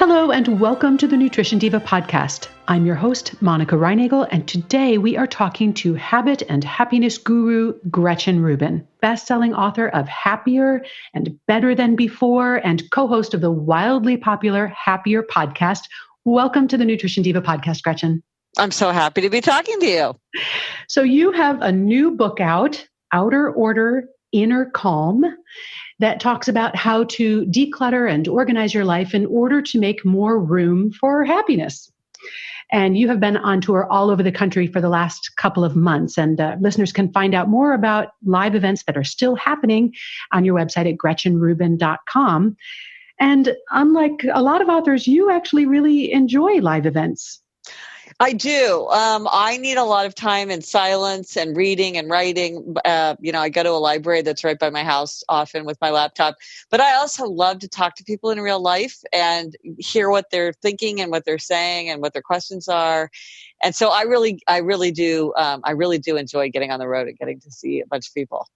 Hello and welcome to the Nutrition Diva podcast. I'm your host, Monica Reinagel, and today we are talking to habit and happiness guru Gretchen Rubin, best-selling author of Happier and Better Than Before and co-host of the wildly popular Happier podcast. Welcome to the Nutrition Diva podcast, Gretchen. I'm so happy to be talking to you. So you have a new book out, Outer Order, Inner Calm, that talks about how to declutter and organize your life in order to make more room for happiness. And you have been on tour all over the country for the last couple of months, and listeners can find out more about live events that are still happening on your website at GretchenRubin.com. And unlike a lot of authors, you actually really enjoy live events. I do. I need a lot of time in silence and reading and writing. I go to a library that's right by my house often with my laptop. But I also love to talk to people in real life and hear what they're thinking and what they're saying and what their questions are. And so I really do enjoy getting on the road and getting to see a bunch of people.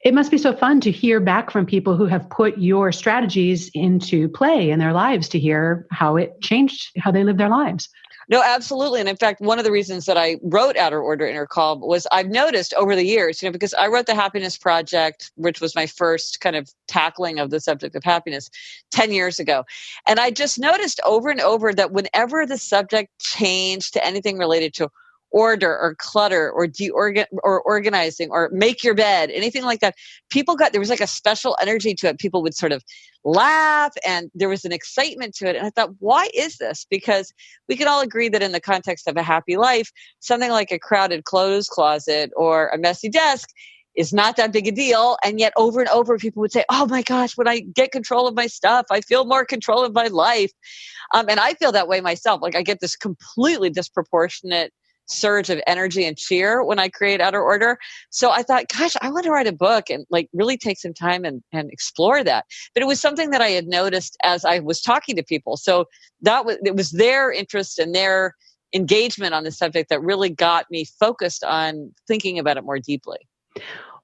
It must be so fun to hear back from people who have put your strategies into play in their lives, to hear how it changed how they live their lives. No, absolutely. And in fact, one of the reasons that I wrote Outer Order, Inner Calm was I've noticed over the years, because I wrote The Happiness Project, which was my first kind of tackling of the subject of happiness 10 years ago. And I just noticed over and over that whenever the subject changed to anything related to order or clutter or organizing or make your bed, anything like that, there was like a special energy to it. People would sort of laugh and there was an excitement to it. And I thought, why is this? Because we can all agree that in the context of a happy life, something like a crowded clothes closet or a messy desk is not that big a deal. And yet over and over, people would say, oh my gosh, when I get control of my stuff, I feel more control of my life. And I feel that way myself. Like I get this completely disproportionate surge of energy and cheer when I create Outer Order. So I thought, gosh, I want to write a book and like really take some time and explore that. But it was something that I had noticed as I was talking to people. So it was their interest and their engagement on the subject that really got me focused on thinking about it more deeply.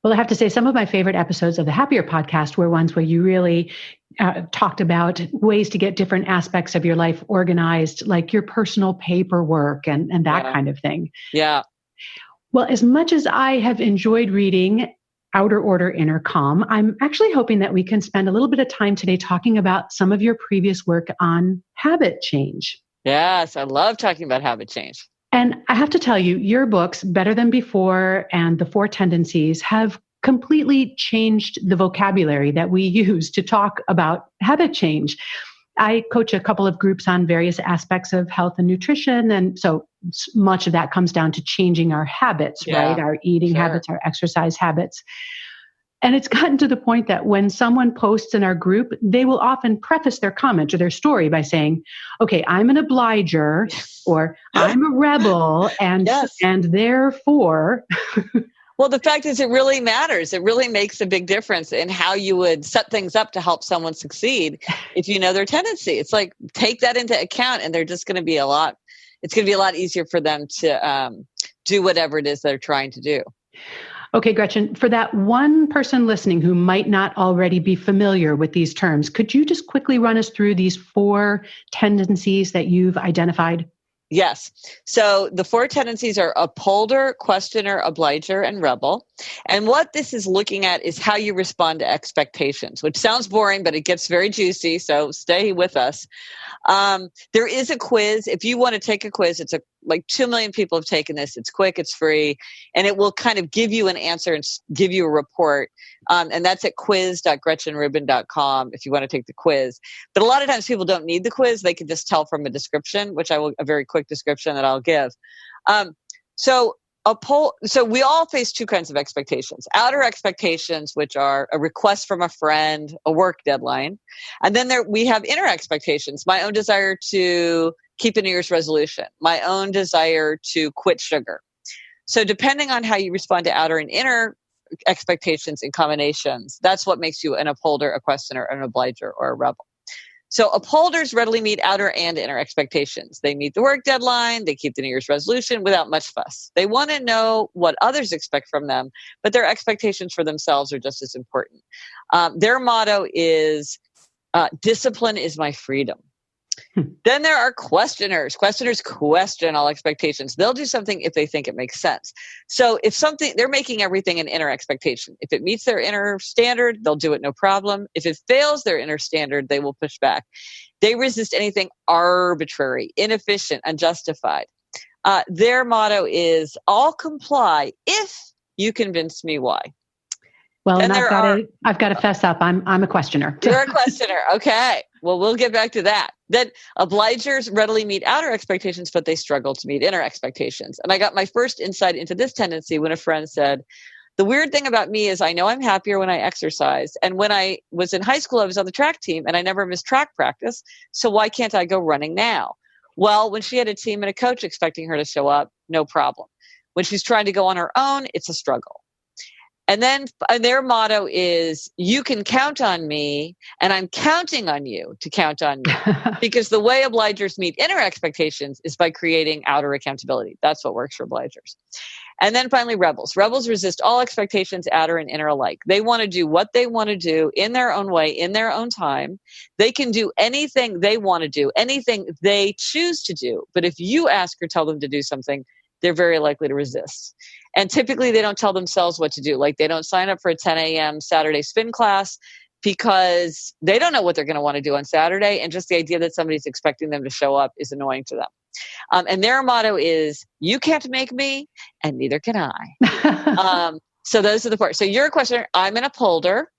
Well, I have to say some of my favorite episodes of the Happier podcast were ones where you really talked about ways to get different aspects of your life organized, like your personal paperwork and that kind of thing. Yeah. Well, as much as I have enjoyed reading Outer Order, Inner Calm, I'm actually hoping that we can spend a little bit of time today talking about some of your previous work on habit change. Yes, I love talking about habit change. And I have to tell you, your books, Better Than Before and The 4 Tendencies, have completely changed the vocabulary that we use to talk about habit change. I coach a couple of groups on various aspects of health and nutrition. And so much of that comes down to changing our habits, right? Our eating habits, our exercise habits. And it's gotten to the point that when someone posts in our group, they will often preface their comment or their story by saying, okay, I'm an obliger or I'm a rebel and therefore. Well, the fact is it really matters. It really makes a big difference in how you would set things up to help someone succeed if you know their tendency. It's like take that into account and they're just going to be it's going to be a lot easier for them to do whatever it is they're trying to do. Okay, Gretchen, for that one person listening who might not already be familiar with these terms, could you just quickly run us through these 4 tendencies that you've identified? Yes. So the 4 tendencies are upholder, questioner, obliger, and rebel. And what this is looking at is how you respond to expectations, which sounds boring, but it gets very juicy. So stay with us. There is a quiz. If you want to take a quiz, like 2 million people have taken this. It's quick, it's free, and it will kind of give you an answer and give you a report. And that's at quiz.gretchenrubin.com if you want to take the quiz. But a lot of times people don't need the quiz. They can just tell from a description, a very quick description that I'll give. So we all face 2 kinds of expectations. Outer expectations, which are a request from a friend, a work deadline. And then we have inner expectations, my own desire to keep a New Year's resolution, my own desire to quit sugar. So depending on how you respond to outer and inner expectations and combinations, that's what makes you an upholder, a questioner, an obliger, or a rebel. So upholders readily meet outer and inner expectations. They meet the work deadline, they keep the New Year's resolution without much fuss. They want to know what others expect from them, but their expectations for themselves are just as important. Their motto is, discipline is my freedom. Then there are questioners. Questioners question all expectations. They'll do something if they think it makes sense. So if something, they're making everything an inner expectation. If it meets their inner standard, they'll do it no problem. If it fails their inner standard, they will push back. They resist anything arbitrary, inefficient, unjustified. Their motto is, I'll comply if you convince me why. Well, and I've got to fess up. I'm a questioner. You're a questioner. Okay. Well, we'll get back to that. Then obligers readily meet outer expectations, but they struggle to meet inner expectations. And I got my first insight into this tendency when a friend said, the weird thing about me is I know I'm happier when I exercise. And when I was in high school, I was on the track team and I never missed track practice. So why can't I go running now? Well, when she had a team and a coach expecting her to show up, no problem. When she's trying to go on her own, it's a struggle. And then their motto is, you can count on me, and I'm counting on you to count on me. Because the way obligers meet inner expectations is by creating outer accountability. That's what works for obligers. And then finally, rebels. Rebels resist all expectations, outer and inner alike. They want to do what they want to do in their own way, in their own time. They can do anything they want to do, anything they choose to do. But if you ask or tell them to do something, they're very likely to resist. And typically they don't tell themselves what to do. Like they don't sign up for a 10 a.m. Saturday spin class because they don't know what they're going to want to do on Saturday. And just the idea that somebody's expecting them to show up is annoying to them. And their motto is, you can't make me and neither can I. So those are the parts. So you're a questioner. I'm an upholder.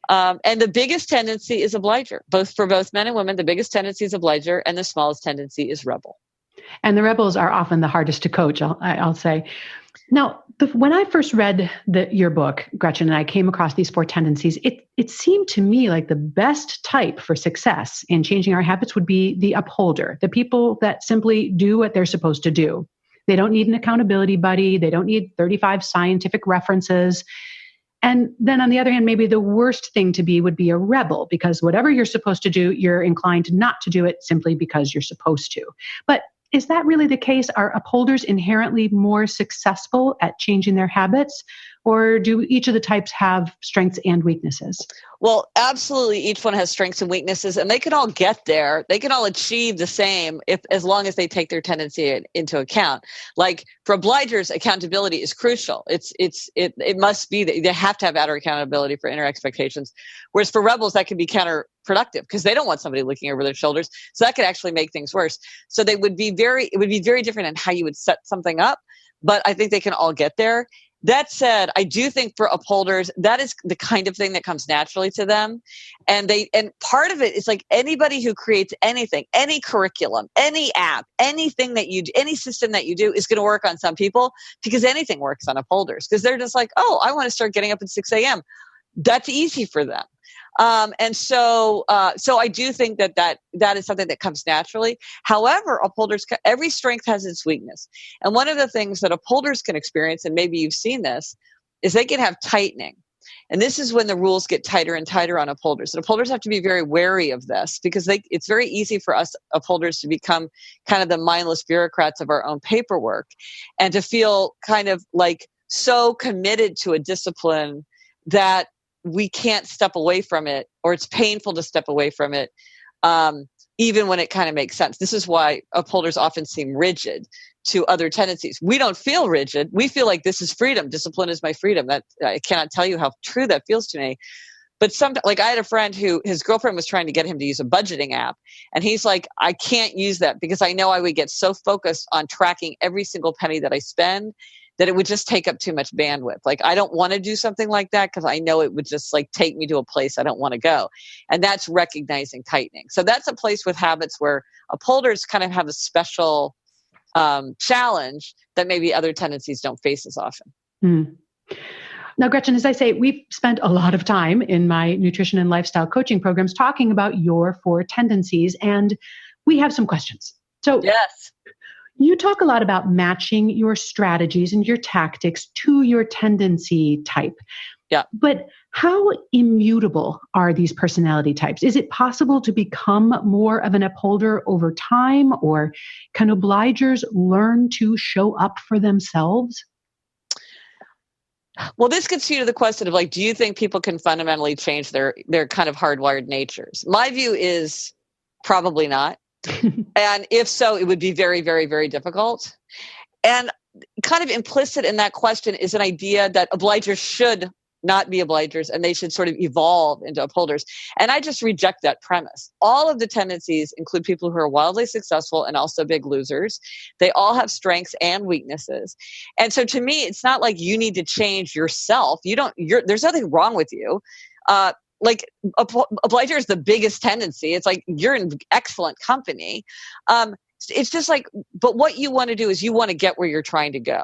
And the biggest tendency is obliger. For both men and women, the biggest tendency is obliger and the smallest tendency is rebel. And the rebels are often the hardest to coach, I'll say. Now, when I first read your book, Gretchen, and I came across these 4 tendencies, it seemed to me like the best type for success in changing our habits would be the upholder, the people that simply do what they're supposed to do. They don't need an accountability buddy. They don't need 35 scientific references. And then on the other hand, maybe the worst thing to be would be a rebel, because whatever you're supposed to do, you're inclined not to do it simply because you're supposed to. But is that really the case? Are upholders inherently more successful at changing their habits, or do each of the types have strengths and weaknesses? Well, absolutely. Each one has strengths and weaknesses, and they can all get there. They can all achieve the same as long as they take their tendency into account. Like for obligers, accountability is crucial. It must be that they have to have outer accountability for inner expectations. Whereas for rebels, that can be counterproductive because they don't want somebody looking over their shoulders. So that could actually make things worse. So it would be very different in how you would set something up. But I think they can all get there. That said, I do think for upholders, that is the kind of thing that comes naturally to them. And part of it is like anybody who creates anything, any curriculum, any app, anything that you do, any system that you do is going to work on some people because anything works on upholders because they're just like, oh, I want to start getting up at 6 a.m. That's easy for them. So I do think that is something that comes naturally. However, upholders, every strength has its weakness. And one of the things that upholders can experience, and maybe you've seen this, is they can have tightening. And this is when the rules get tighter and tighter on upholders. And upholders have to be very wary of this because it's very easy for us upholders to become kind of the mindless bureaucrats of our own paperwork and to feel kind of like so committed to a discipline that we can't step away from it, or it's painful to step away from it, even when it kind of makes sense. This is why upholders often seem rigid to other tendencies. We don't feel rigid. We feel like this is freedom. Discipline is my freedom. That I cannot tell you how true that feels to me. But like I had a friend who his girlfriend was trying to get him to use a budgeting app. And he's like, I can't use that because I know I would get so focused on tracking every single penny that I spend that it would just take up too much bandwidth. Like, I don't want to do something like that because I know it would just like take me to a place I don't want to go. And that's recognizing tightening. So that's a place with habits where upholders kind of have a special challenge that maybe other tendencies don't face as often. Mm. Now, Gretchen, as I say, we've spent a lot of time in my nutrition and lifestyle coaching programs talking about your 4 tendencies, and we have some questions. So yes. You talk a lot about matching your strategies and your tactics to your tendency type. Yeah. But how immutable are these personality types? Is it possible to become more of an upholder over time, or can obligers learn to show up for themselves? Well, this gets you to the question of like, do you think people can fundamentally change their kind of hardwired natures? My view is probably not. And if so, it would be very, very, very difficult. And kind of implicit in that question is an idea that obligers should not be obligers and they should sort of evolve into upholders. And I just reject that premise. All of the tendencies include people who are wildly successful and also big losers. They all have strengths and weaknesses. And so to me, it's not like you need to change yourself. There's nothing wrong with you. Like obliger is the biggest tendency. It's like you're in excellent company. It's just like, but what you want to do is you want to get where you're trying to go.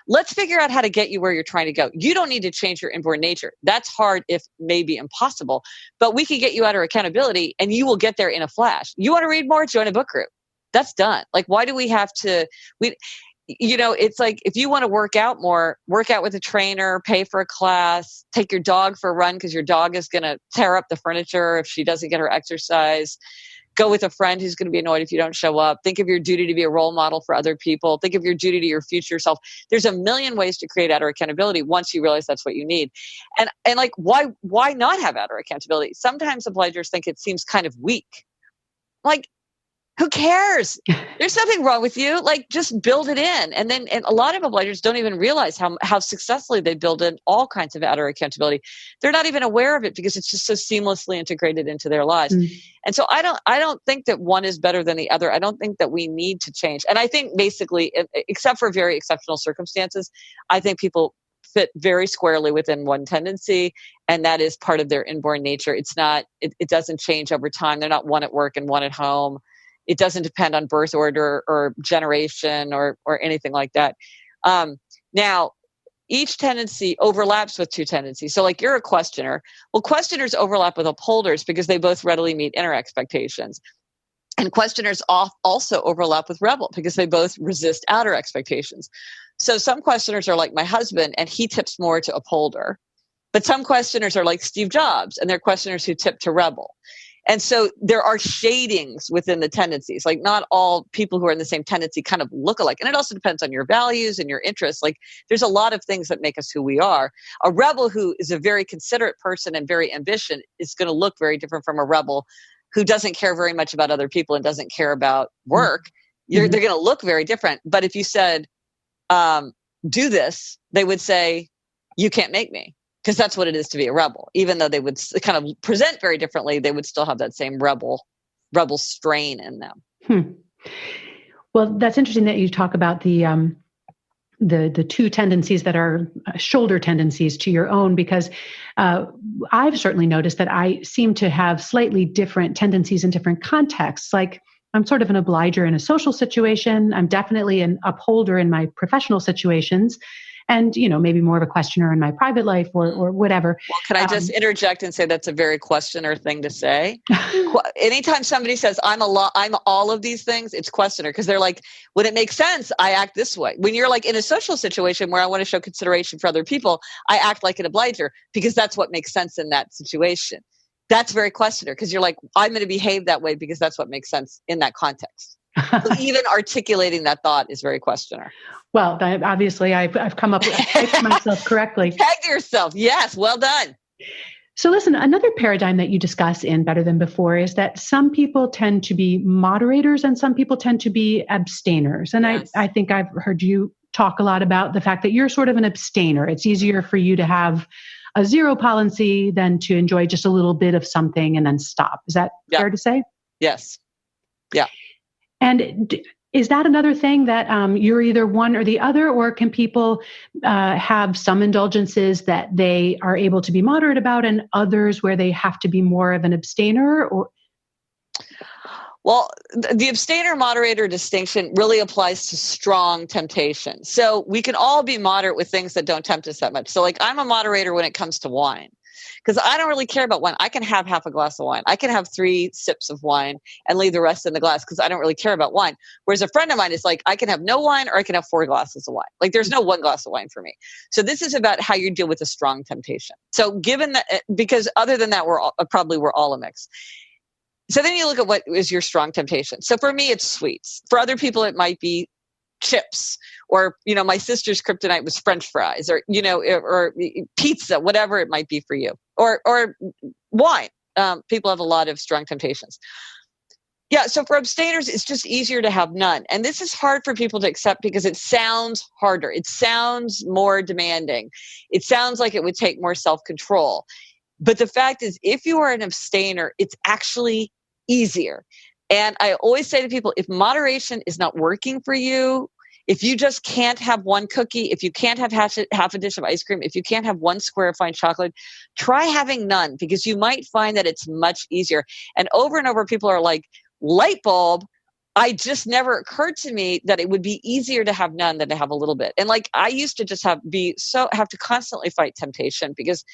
Let's figure out how to get you where you're trying to go. You don't need to change your inborn nature. That's hard, if maybe impossible, but we can get you out of accountability and you will get there in a flash. You want to read more? Join a book group. That's done. Like, why do we have to, it's like, if you want to work out more, work out with a trainer, pay for a class, take your dog for a run because your dog is going to tear up the furniture if she doesn't get her exercise. Go with a friend who's going to be annoyed if you don't show up. Think of your duty to be a role model for other people. Think of your duty to your future self. There's a million ways to create outer accountability once you realize that's what you need. And like, why not have outer accountability? Sometimes obligers think it seems kind of weak. Like, who cares? There's nothing wrong with you. Like, just build it in. And a lot of obligers don't even realize how successfully they build in all kinds of outer accountability. They're not even aware of it because it's just so seamlessly integrated into their lives. And so I don't think that one is better than the other. I don't think that we need to change. And I think basically, except for very exceptional circumstances, I think people fit very squarely within one tendency, and that is part of their inborn nature. It doesn't change over time. They're not one at work and one at home. It doesn't depend on birth order or generation or anything like that. Now, each tendency overlaps with two tendencies. So like, you're a questioner. Well, questioners overlap with upholders because they both readily meet inner expectations. And questioners also overlap with rebel because they both resist outer expectations. So some questioners are like my husband, and he tips more to upholder. But some questioners are like Steve Jobs, and they're questioners who tip to rebel. And so there are shadings within the tendencies. Like, not all people who are in the same tendency kind of look alike. And it also depends on your values and your interests. Like, there's a lot of things that make us who we are. A rebel who is a very considerate person and very ambitious is going to look very different from a rebel who doesn't care very much about other people and doesn't care about work. They're going to look very different. But if you said, do this, they would say, you can't make me. Because that's what it is to be a rebel. Even though they would kind of present very differently, they would still have that same rebel strain in them. Well, that's interesting that you talk about the two tendencies that are shoulder tendencies to your own, because I've certainly noticed that I seem to have slightly different tendencies in different contexts. Like, I'm sort of an obliger in a social situation. I'm definitely an upholder in my professional situations. And, maybe more of a questioner in my private life or whatever. Well, can I just interject and say that's a very questioner thing to say? Anytime somebody says, I'm all of these things, it's questioner, because they're like, when it makes sense, I act this way. When you're like in a social situation where I want to show consideration for other people, I act like an obliger because that's what makes sense in that situation. That's very questioner, because you're like, I'm going to behave that way because that's what makes sense in that context. So even articulating that thought is very questioner. Well, obviously, I've come up with myself correctly. Peg yourself. Yes, well done. So listen, another paradigm that you discuss in Better Than Before is that some people tend to be moderators and some people tend to be abstainers. And yes. I think I've heard you talk a lot about the fact that you're sort of an abstainer. It's easier for you to have a zero policy than to enjoy just a little bit of something and then stop. Is that fair to say? Yes. Yeah. And is that another thing that you're either one or the other, or can people have some indulgences that they are able to be moderate about and others where they have to be more of an abstainer? Or well, the abstainer moderator distinction really applies to strong temptation. So we can all be moderate with things that don't tempt us that much. So like, I'm a moderator when it comes to wine, because I don't really care about wine. I can have half a glass of wine. I can have 3 sips of wine and leave the rest in the glass because I don't really care about wine. Whereas a friend of mine is like, I can have no wine or I can have 4 glasses of wine. Like, there's no one glass of wine for me. So this is about how you deal with a strong temptation. So given that, because other than that, we're all a mix. So then you look at what is your strong temptation. So for me, it's sweets. For other people, it might be chips, or, my sister's kryptonite was French fries, or, or pizza, whatever it might be for you, or wine. People have a lot of strong temptations. Yeah, so for abstainers, it's just easier to have none. And this is hard for people to accept because it sounds harder. It sounds more demanding. It sounds like it would take more self-control. But the fact is, if you are an abstainer, it's actually easier. And I always say to people, if moderation is not working for you, if you just can't have one cookie, if you can't have half a dish of ice cream, if you can't have one square of fine chocolate, try having none, because you might find that it's much easier. And over, people are like, light bulb, I just never occurred to me that it would be easier to have none than to have a little bit. And like, I used to just have to constantly fight temptation because,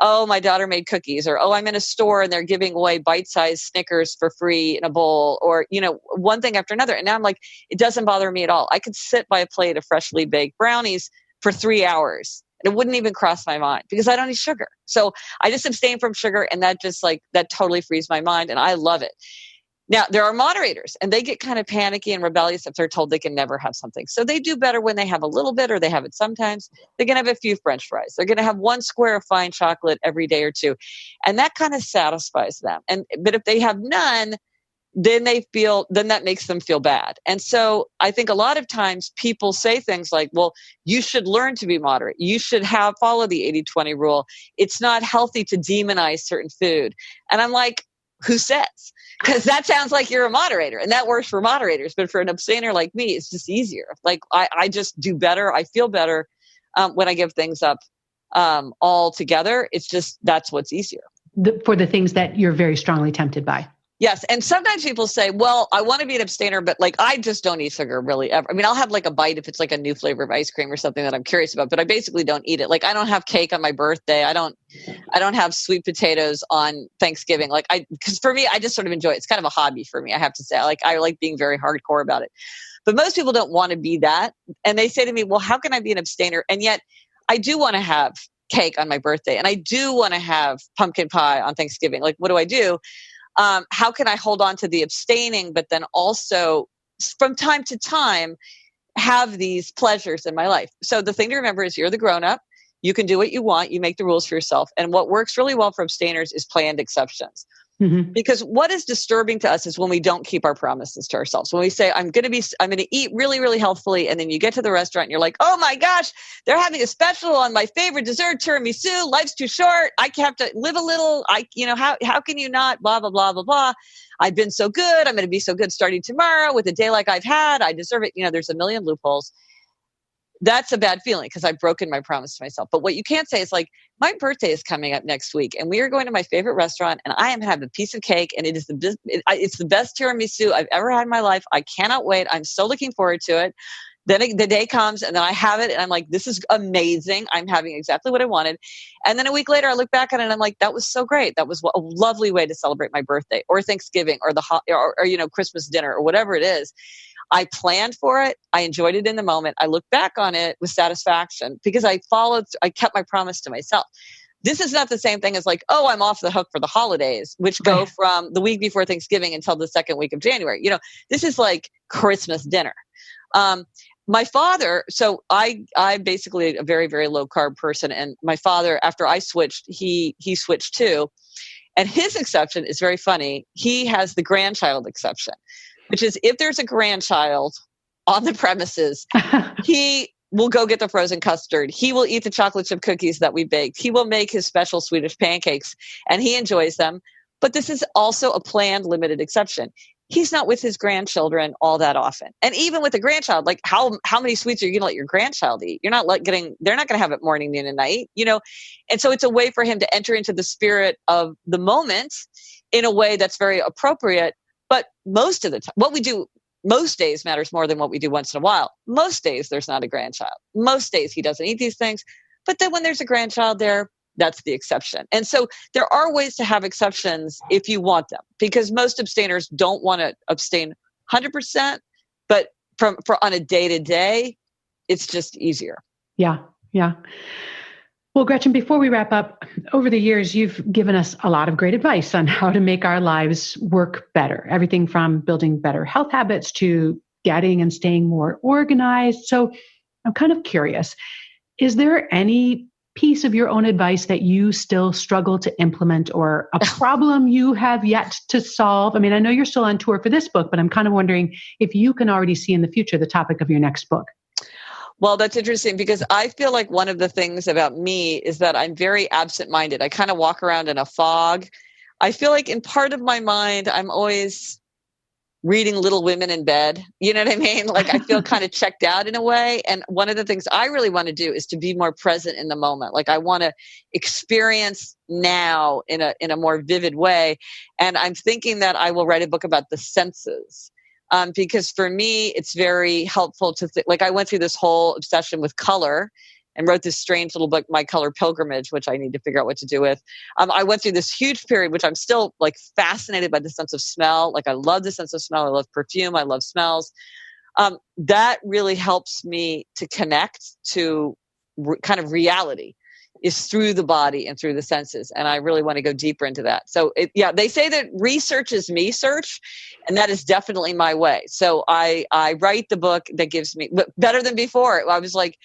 oh, my daughter made cookies, or, oh, I'm in a store and they're giving away bite-sized Snickers for free in a bowl, or, one thing after another. And now I'm like, it doesn't bother me at all. I could sit by a plate of freshly baked brownies for 3 hours. And it wouldn't even cross my mind because I don't eat sugar. So I just abstain from sugar, and that totally frees my mind, and I love it. Now, there are moderators, and they get kind of panicky and rebellious if they're told they can never have something. So they do better when they have a little bit, or they have it sometimes. They're going to have a few French fries. They're going to have one square of fine chocolate every day or two. And that kind of satisfies them. But if they have none, then that makes them feel bad. And so I think a lot of times people say things like, well, you should learn to be moderate. You should follow the 80-20 rule. It's not healthy to demonize certain food. And I'm like, who says? Because that sounds like you're a moderator, and that works for moderators. But for an abstainer like me, it's just easier. Like I just do better. I feel better when I give things up all together. It's just, that's what's easier. For the things that you're very strongly tempted by. Yes. And sometimes people say, well, I want to be an abstainer, but like, I just don't eat sugar really ever. I mean, I'll have like a bite if it's like a new flavor of ice cream or something that I'm curious about, but I basically don't eat it. Like, I don't have cake on my birthday. I don't have sweet potatoes on Thanksgiving. Because for me, I just sort of enjoy it. It's kind of a hobby for me, I have to say. I like being very hardcore about it. But most people don't want to be that. And they say to me, well, how can I be an abstainer? And yet I do want to have cake on my birthday. And I do want to have pumpkin pie on Thanksgiving. Like, what do I do? How can I hold on to the abstaining, but then also from time to time have these pleasures in my life? So the thing to remember is you're the grown-up. You can do what you want. You make the rules for yourself. And what works really well for abstainers is planned exceptions. Mm-hmm. Because what is disturbing to us is when we don't keep our promises to ourselves. When we say, I'm going to eat really, really healthfully. And then you get to the restaurant and you're like, oh my gosh, they're having a special on my favorite dessert, tiramisu. Life's too short. I have to live a little. How can you not? Blah, blah, blah, blah, blah. I've been so good. I'm going to be so good starting tomorrow with a day like I've had. I deserve it. There's a million loopholes. That's a bad feeling because I've broken my promise to myself. But what you can't say is like, my birthday is coming up next week and we are going to my favorite restaurant and I am having a piece of cake and it's the best tiramisu I've ever had in my life. I cannot wait. I'm so looking forward to it. Then the day comes and then I have it and I'm like, this is amazing. I'm having exactly what I wanted. And then a week later, I look back on it and I'm like, that was so great. That was a lovely way to celebrate my birthday or Thanksgiving or Christmas dinner or whatever it is. I planned for it. I enjoyed it in the moment. I look back on it with satisfaction because I kept my promise to myself. This is not the same thing as like, oh, I'm off the hook for the holidays, which go from the week before Thanksgiving until the second week of January. This is like Christmas dinner. My father, so I'm basically a very, very low carb person. And my father, after I switched, he switched too. And his exception is very funny. He has the grandchild exception, which is if there's a grandchild on the premises, he will go get the frozen custard. He will eat the chocolate chip cookies that we baked. He will make his special Swedish pancakes and he enjoys them. But this is also a planned limited exception. He's not with his grandchildren all that often. And even with a grandchild, like how many sweets are you going to let your grandchild eat? They're not going to have it morning, noon, and night, And so it's a way for him to enter into the spirit of the moment in a way that's very appropriate. But most of the time, what we do most days matters more than what we do once in a while. Most days, there's not a grandchild. Most days, he doesn't eat these things. But then when there's a grandchild there, that's the exception. And so there are ways to have exceptions if you want them, because most abstainers don't want to abstain 100%, but for on a day-to-day, it's just easier. Yeah. Well, Gretchen, before we wrap up, over the years, you've given us a lot of great advice on how to make our lives work better. Everything from building better health habits to getting and staying more organized. So I'm kind of curious, is there any piece of your own advice that you still struggle to implement, or a problem you have yet to solve? I mean, I know you're still on tour for this book, but I'm kind of wondering if you can already see in the future the topic of your next book. Well, that's interesting because I feel like one of the things about me is that I'm very absent-minded. I kind of walk around in a fog. I feel like in part of my mind, I'm always reading Little Women in bed. You know what I mean? Like I feel kind of checked out in a way. And one of the things I really want to do is to be more present in the moment. Like I want to experience now in a more vivid way. And I'm thinking that I will write a book about the senses. Because for me, it's very helpful to like I went through this whole obsession with color and wrote this strange little book, My Color Pilgrimage, which I need to figure out what to do with. I went through this huge period, which I'm still like fascinated by the sense of smell. Like I love the sense of smell. I love perfume. I love smells. That really helps me to connect to kind of reality, is through the body and through the senses. And I really want to go deeper into that. So they say that research is me search, and that is definitely my way. So I write the book that gives me, but better than before. I was like,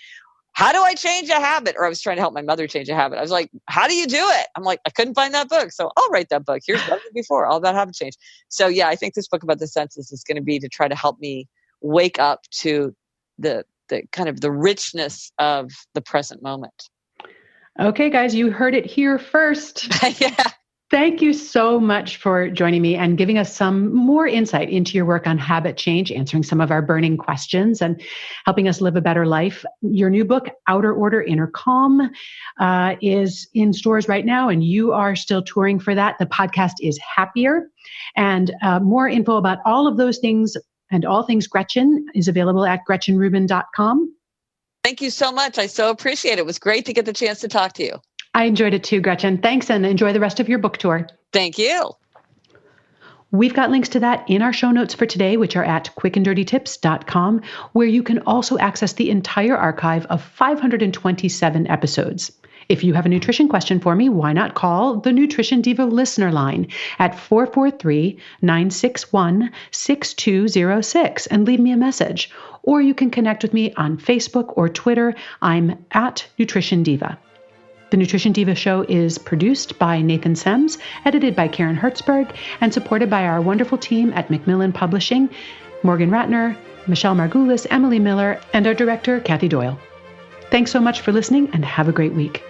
how do I change a habit? Or I was trying to help my mother change a habit. I was like, how do you do it? I'm like, I couldn't find that book. So I'll write that book. Here's better than before, all about habit change. So yeah, I think this book about the senses is going to be to try to help me wake up to the kind of the richness of the present moment. Okay, guys, you heard it here first. Yeah. Thank you so much for joining me and giving us some more insight into your work on habit change, answering some of our burning questions and helping us live a better life. Your new book, Outer Order, Inner Calm, is in stores right now, and you are still touring for that. The podcast is Happier, and more info about all of those things and all things Gretchen is available at GretchenRubin.com. Thank you so much. I so appreciate it. It was great to get the chance to talk to you. I enjoyed it too, Gretchen. Thanks, and enjoy the rest of your book tour. Thank you. We've got links to that in our show notes for today, which are at quickanddirtytips.com, where you can also access the entire archive of 527 episodes. If you have a nutrition question for me, why not call the Nutrition Diva listener line at 443-961-6206 and leave me a message. Or you can connect with me on Facebook or Twitter. I'm at Nutrition Diva. The Nutrition Diva Show is produced by Nathan Sems, edited by Karen Hertzberg, and supported by our wonderful team at Macmillan Publishing, Morgan Ratner, Michelle Margulis, Emily Miller, and our director, Kathy Doyle. Thanks so much for listening, and have a great week.